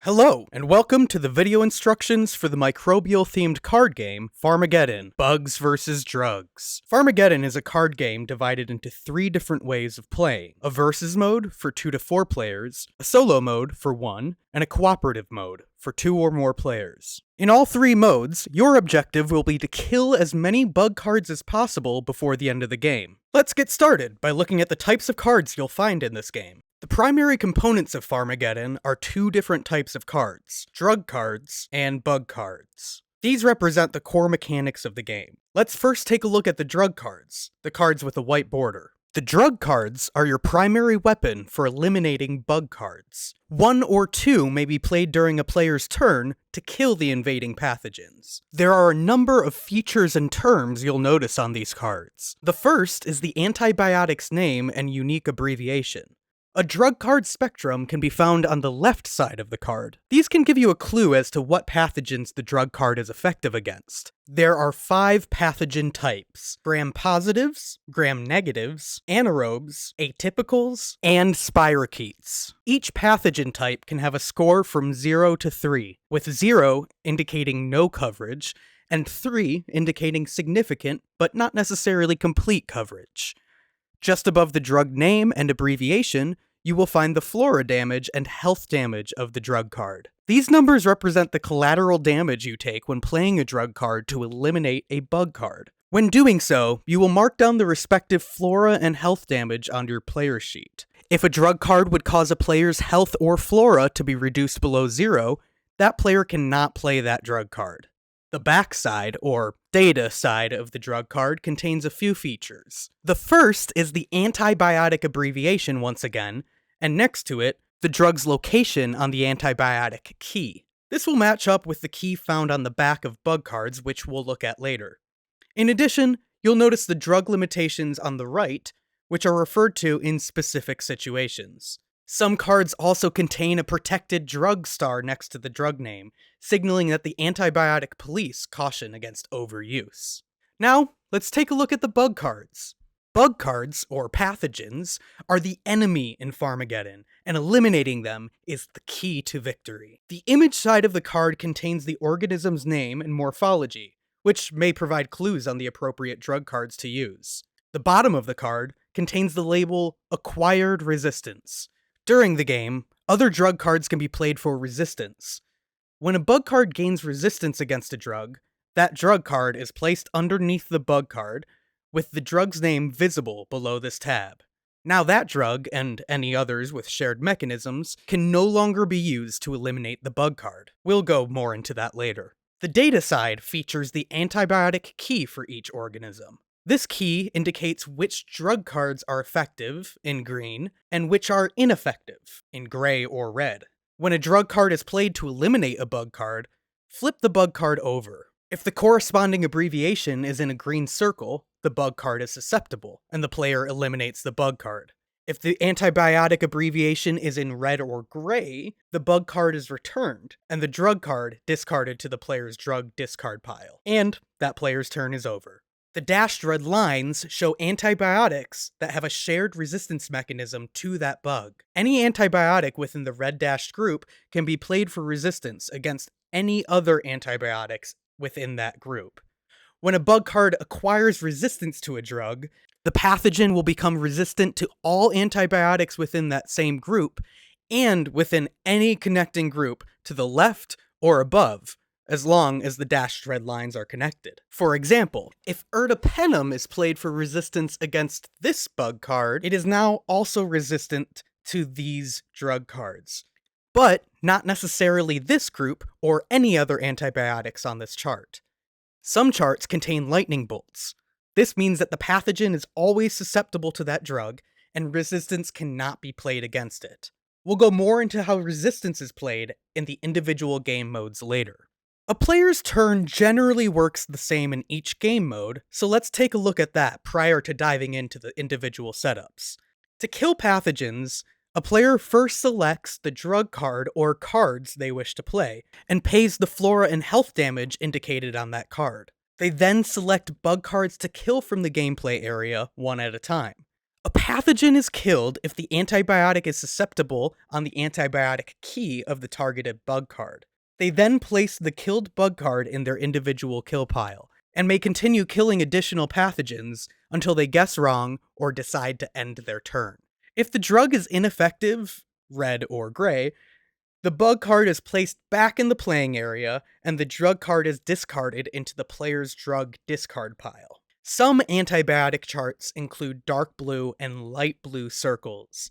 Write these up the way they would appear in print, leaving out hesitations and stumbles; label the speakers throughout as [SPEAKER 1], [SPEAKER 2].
[SPEAKER 1] Hello, and welcome to the video instructions for the microbial-themed card game, Pharmageddon, Bugs vs. Drugs. Pharmageddon is a card game divided into 3 different ways of playing: a versus mode for 2 to 4 players, a solo mode for 1, and a cooperative mode for 2 or more players. In all 3 modes, your objective will be to kill as many bug cards as possible before the end of the game. Let's get started by looking at the types of cards you'll find in this game. The primary components of Pharmageddon are 2 different types of cards: drug cards and bug cards. These represent the core mechanics of the game. Let's first take a look at the drug cards, the cards with a white border. The drug cards are your primary weapon for eliminating bug cards. 1 or 2 may be played during a player's turn to kill the invading pathogens. There are a number of features and terms you'll notice on these cards. The first is the antibiotics name and unique abbreviation. A drug card spectrum can be found on the left side of the card. These can give you a clue as to what pathogens the drug card is effective against. There are 5 pathogen types: gram-positives, gram-negatives, anaerobes, atypicals, and spirochetes. Each pathogen type can have a score from 0 to 3, with 0 indicating no coverage, and 3 indicating significant, but not necessarily complete coverage. Just above the drug name and abbreviation, you will find the flora damage and health damage of the drug card. These numbers represent the collateral damage you take when playing a drug card to eliminate a bug card. When doing so, you will mark down the respective flora and health damage on your player sheet. If a drug card would cause a player's health or flora to be reduced below 0, that player cannot play that drug card. The backside, or data side of the drug card contains a few features. The first is the antibiotic abbreviation once again, and next to it, the drug's location on the antibiotic key. This will match up with the key found on the back of bug cards, which we'll look at later. In addition, you'll notice the drug limitations on the right, which are referred to in specific situations. Some cards also contain a protected drug star next to the drug name, signaling that the antibiotic police caution against overuse. Now, let's take a look at the bug cards. Bug cards, or pathogens, are the enemy in Pharmageddon, and eliminating them is the key to victory. The image side of the card contains the organism's name and morphology, which may provide clues on the appropriate drug cards to use. The bottom of the card contains the label Acquired Resistance. During the game, other drug cards can be played for resistance. When a bug card gains resistance against a drug, that drug card is placed underneath the bug card, with the drug's name visible below this tab. Now that drug, and any others with shared mechanisms, can no longer be used to eliminate the bug card. We'll go more into that later. The data side features the antibiotic key for each organism. This key indicates which drug cards are effective, in green, and which are ineffective, in gray or red. When a drug card is played to eliminate a bug card, flip the bug card over. If the corresponding abbreviation is in a green circle, the bug card is susceptible, and the player eliminates the bug card. If the antibiotic abbreviation is in red or gray, the bug card is returned, and the drug card discarded to the player's drug discard pile. And that player's turn is over. The dashed red lines show antibiotics that have a shared resistance mechanism to that bug. Any antibiotic within the red dashed group can be played for resistance against any other antibiotics within that group. When a bug card acquires resistance to a drug, the pathogen will become resistant to all antibiotics within that same group, and within any connecting group to the left or above, as long as the dashed red lines are connected. For example, if ertapenem is played for resistance against this bug card, it is now also resistant to these drug cards, but not necessarily this group or any other antibiotics on this chart. Some charts contain lightning bolts. This means that the pathogen is always susceptible to that drug, and resistance cannot be played against it. We'll go more into how resistance is played in the individual game modes later. A player's turn generally works the same in each game mode, so let's take a look at that prior to diving into the individual setups. To kill pathogens, a player first selects the drug card or cards they wish to play, and pays the flora and health damage indicated on that card. They then select bug cards to kill from the gameplay area one at a time. A pathogen is killed if the antibiotic is susceptible on the antibiotic key of the targeted bug card. They then place the killed bug card in their individual kill pile, and may continue killing additional pathogens until they guess wrong or decide to end their turn. If the drug is ineffective, red or gray, the bug card is placed back in the playing area, and the drug card is discarded into the player's drug discard pile. Some antibiotic charts include dark blue and light blue circles.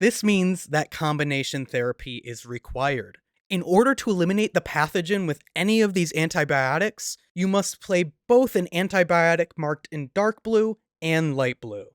[SPEAKER 1] This means that combination therapy is required. In order to eliminate the pathogen with any of these antibiotics, you must play both an antibiotic marked in dark blue and light blue.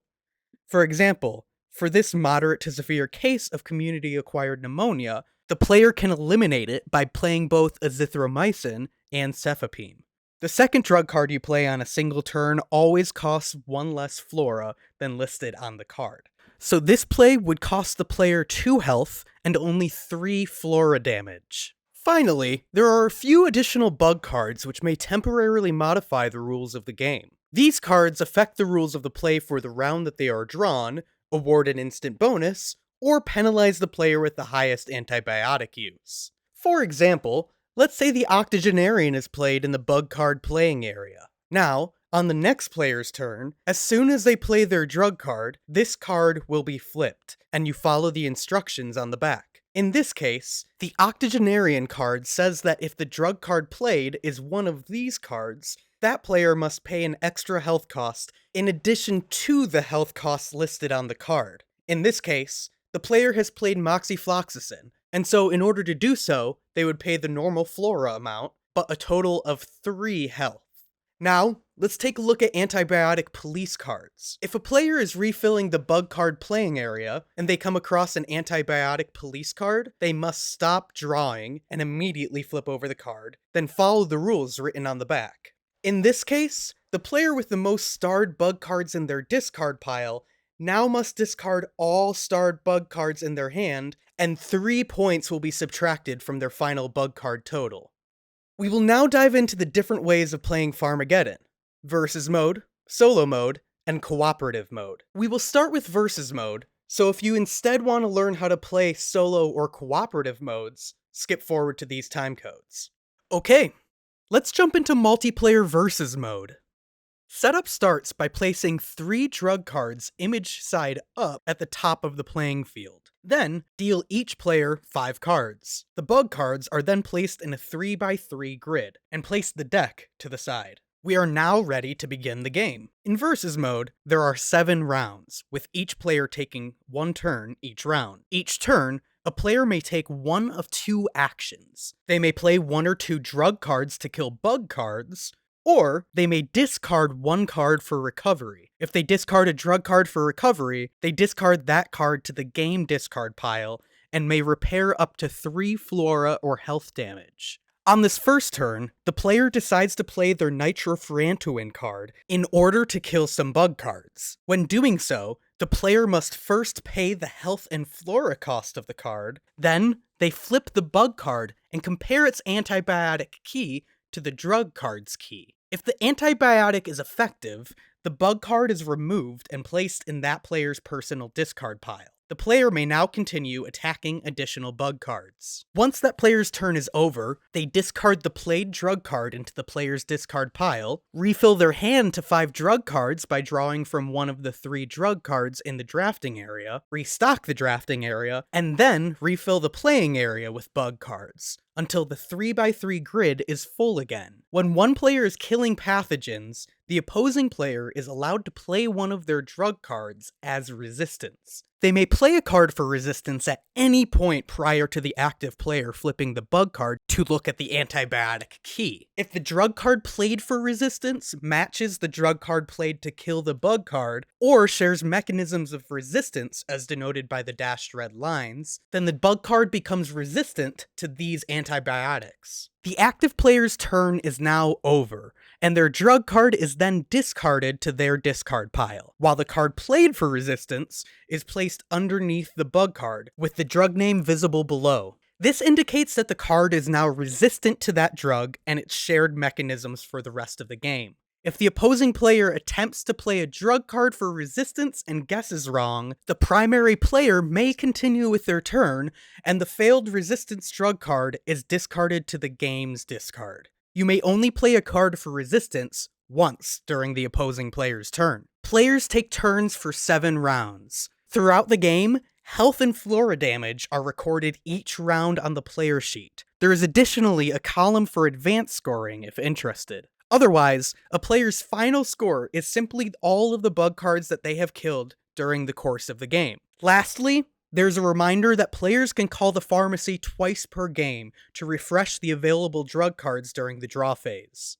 [SPEAKER 1] For example, for this moderate to severe case of community-acquired pneumonia, the player can eliminate it by playing both azithromycin and cefepime. The second drug card you play on a single turn always costs one less flora than listed on the card. So this play would cost the player 2 health and only 3 flora damage. Finally, there are a few additional bug cards which may temporarily modify the rules of the game. These cards affect the rules of the play for the round that they are drawn, award an instant bonus, or penalize the player with the highest antibiotic use. For example, let's say the octogenarian is played in the bug card playing area. Now, on the next player's turn, as soon as they play their drug card, this card will be flipped, and you follow the instructions on the back. In this case, the octogenarian card says that if the drug card played is one of these cards, that player must pay an extra health cost in addition to the health costs listed on the card. In this case, the player has played moxifloxacin, and so in order to do so, they would pay the normal flora amount, but a total of 3 health. Now, let's take a look at antibiotic police cards. If a player is refilling the bug card playing area, and they come across an antibiotic police card, they must stop drawing and immediately flip over the card, then follow the rules written on the back. In this case, the player with the most starred bug cards in their discard pile now must discard all starred bug cards in their hand, and 3 points will be subtracted from their final bug card total. We will now dive into the different ways of playing Pharmageddon: versus mode, solo mode, and cooperative mode. We will start with versus mode, so if you instead want to learn how to play solo or cooperative modes, skip forward to these timecodes. Okay, let's jump into multiplayer versus mode. Setup starts by placing 3 drug cards image side up at the top of the playing field. Then, deal each player 5 cards. The bug cards are then placed in a 3x3 grid, and place the deck to the side. We are now ready to begin the game. In versus mode, there are 7 rounds, with each player taking 1 turn each round. Each turn, a player may take one of 2 actions. They may play 1 or 2 drug cards to kill bug cards, or they may discard 1 card for recovery. If they discard a drug card for recovery, they discard that card to the game discard pile and may repair up to 3 flora or health damage. On this first turn, the player decides to play their nitrofurantoin card in order to kill some bug cards. When doing so, the player must first pay the health and flora cost of the card, then they flip the bug card and compare its antibiotic key to the drug card's key. If the antibiotic is effective, the bug card is removed and placed in that player's personal discard pile. The player may now continue attacking additional bug cards. Once that player's turn is over, they discard the played drug card into the player's discard pile, refill their hand to 5 drug cards by drawing from one of the 3 drug cards in the drafting area, restock the drafting area, and then refill the playing area with bug cards, until the 3x3 grid is full again. When one player is killing pathogens, the opposing player is allowed to play one of their drug cards as resistance. They may play a card for resistance at any point prior to the active player flipping the bug card to look at the antibiotic key. If the drug card played for resistance matches the drug card played to kill the bug card, or shares mechanisms of resistance as denoted by the dashed red lines, then the bug card becomes resistant to these antibiotics. The active player's turn is now over, and their drug card is then discarded to their discard pile, while the card played for resistance is placed underneath the bug card, with the drug name visible below. This indicates that the card is now resistant to that drug and its shared mechanisms for the rest of the game. If the opposing player attempts to play a drug card for resistance and guesses wrong, the primary player may continue with their turn, and the failed resistance drug card is discarded to the game's discard. You may only play a card for resistance once during the opposing player's turn. Players take turns for 7 rounds. Throughout the game, health and flora damage are recorded each round on the player sheet. There is additionally a column for advanced scoring if interested. Otherwise, a player's final score is simply all of the bug cards that they have killed during the course of the game. Lastly, there's a reminder that players can call the pharmacy twice per game to refresh the available drug cards during the draw phase.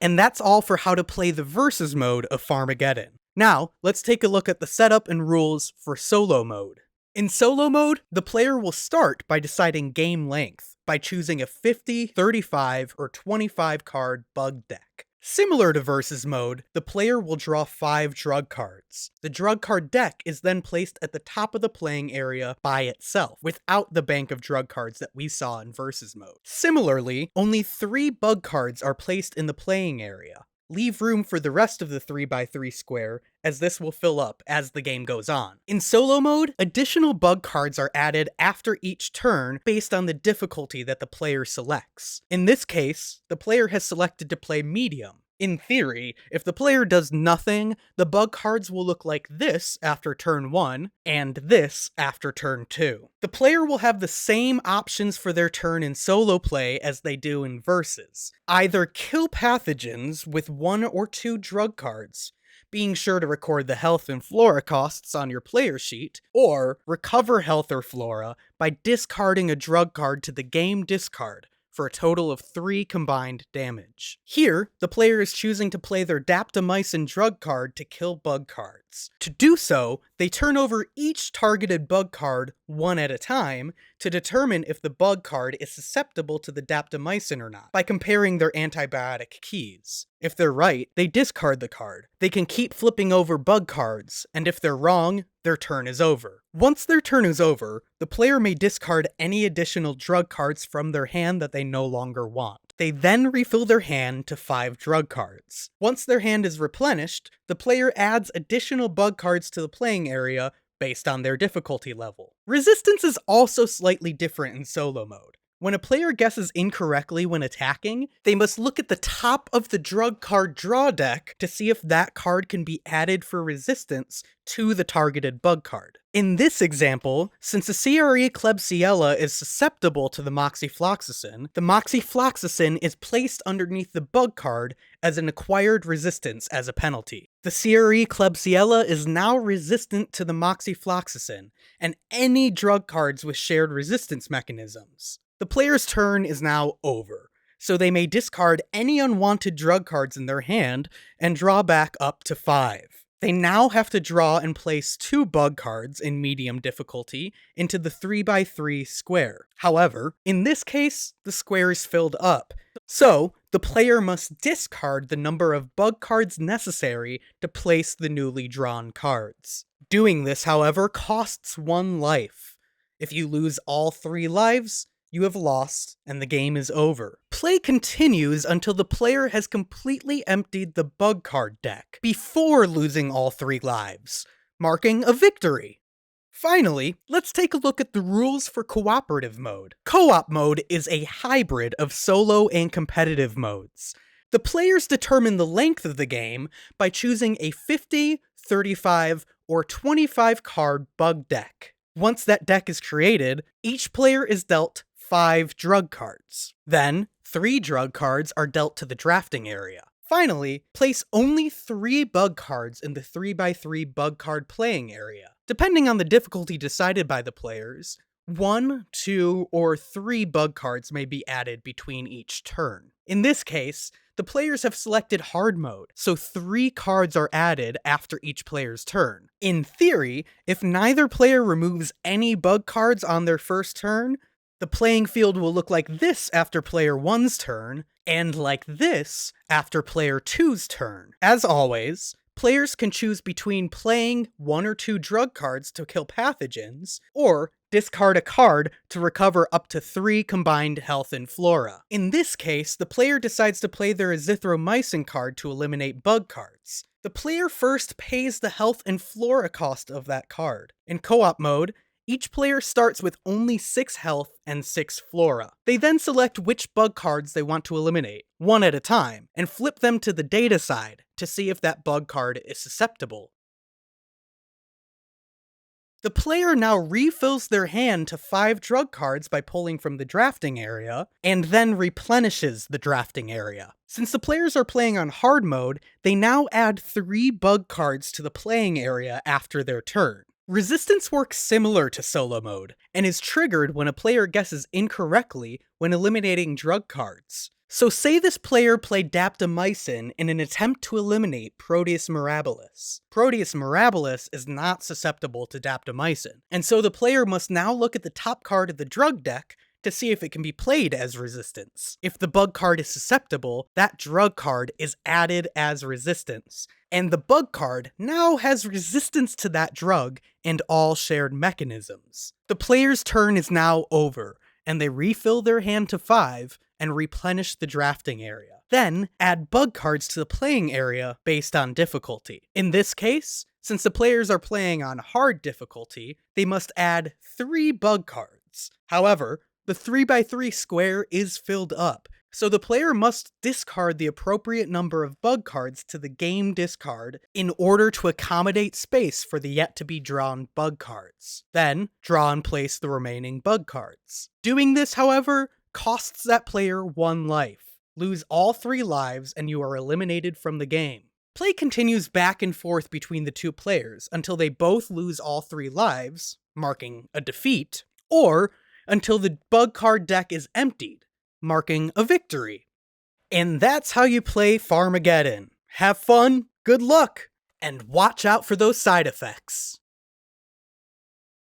[SPEAKER 1] And that's all for how to play the versus mode of Pharmageddon. Now, let's take a look at the setup and rules for solo mode. In solo mode, the player will start by deciding game length by choosing a 50, 35, or 25 card bug deck. Similar to versus mode, the player will draw 5 drug cards. The drug card deck is then placed at the top of the playing area by itself, without the bank of drug cards that we saw in versus mode. Similarly, only 3 bug cards are placed in the playing area. Leave room for the rest of the 3x3 square, as this will fill up as the game goes on. In solo mode, additional bug cards are added after each turn based on the difficulty that the player selects. In this case, the player has selected to play medium. In theory, if the player does nothing, the bug cards will look like this after turn 1, and this after turn 2. The player will have the same options for their turn in solo play as they do in versus. Either kill pathogens with 1 or 2 drug cards, being sure to record the health and flora costs on your player sheet, or recover health or flora by discarding a drug card to the game discard, for a total of 3 combined damage. Here, the player is choosing to play their daptomycin drug card to kill bug cards. To do so, they turn over each targeted bug card one at a time to determine if the bug card is susceptible to the daptomycin or not, by comparing their antibiotic keys. If they're right, they discard the card. They can keep flipping over bug cards, and if they're wrong, their turn is over. Once their turn is over, the player may discard any additional drug cards from their hand that they no longer want. They then refill their hand to 5 drug cards. Once their hand is replenished, the player adds additional bug cards to the playing area based on their difficulty level. Resistance is also slightly different in solo mode. When a player guesses incorrectly when attacking, they must look at the top of the drug card draw deck to see if that card can be added for resistance to the targeted bug card. In this example, since the CRE Klebsiella is susceptible to the moxifloxacin is placed underneath the bug card as an acquired resistance as a penalty. The CRE Klebsiella is now resistant to the moxifloxacin and any drug cards with shared resistance mechanisms. The player's turn is now over, so they may discard any unwanted drug cards in their hand and draw back up to 5. They now have to draw and place 2 bug cards in medium difficulty into the 3x3 square. However, in this case, the square is filled up, so the player must discard the number of bug cards necessary to place the newly drawn cards. Doing this, however, costs 1 life. If you lose all 3 lives, you have lost, and the game is over. Play continues until the player has completely emptied the bug card deck, before losing all 3 lives, marking a victory. Finally, let's take a look at the rules for cooperative mode. Co-op mode is a hybrid of solo and competitive modes. The players determine the length of the game by choosing a 50, 35, or 25 card bug deck. Once that deck is created, each player is dealt 5 drug cards. Then, 3 drug cards are dealt to the drafting area. Finally, place only 3 bug cards in the 3x3 bug card playing area. Depending on the difficulty decided by the players, 1, 2, or 3 bug cards may be added between each turn. In this case, the players have selected hard mode, so 3 cards are added after each player's turn. In theory, if neither player removes any bug cards on their first turn, the playing field will look like this after player 1's turn, and like this after player 2's turn. As always, players can choose between playing 1 or 2 drug cards to kill pathogens, or discard a card to recover up to 3 combined health and flora. In this case, the player decides to play their azithromycin card to eliminate bug cards. The player first pays the health and flora cost of that card. In co-op mode, each player starts with only 6 health and 6 flora. They then select which bug cards they want to eliminate, one at a time, and flip them to the data side to see if that bug card is susceptible. The player now refills their hand to 5 drug cards by pulling from the drafting area, and then replenishes the drafting area. Since the players are playing on hard mode, they now add 3 bug cards to the playing area after their turn. Resistance works similar to solo mode, and is triggered when a player guesses incorrectly when eliminating drug cards. So say this player played daptomycin in an attempt to eliminate Proteus mirabilis. Proteus mirabilis is not susceptible to daptomycin, and so the player must now look at the top card of the drug deck to see if it can be played as resistance. If the bug card is susceptible, that drug card is added as resistance, and the bug card now has resistance to that drug and all shared mechanisms. The player's turn is now over, and they refill their hand to 5 and replenish the drafting area. Then, add bug cards to the playing area based on difficulty. In this case, since the players are playing on hard difficulty, they must add 3 bug cards. However, the 3x3 square is filled up, so the player must discard the appropriate number of bug cards to the game discard in order to accommodate space for the yet-to-be-drawn bug cards. Then, draw and place the remaining bug cards. Doing this, however, costs that player 1 life. Lose all 3 lives and you are eliminated from the game. Play continues back and forth between the 2 players until they both lose all 3 lives, marking a defeat, or until the bug card deck is emptied, marking a victory. And that's how you play Pharmageddon. Have fun, good luck, and watch out for those side effects.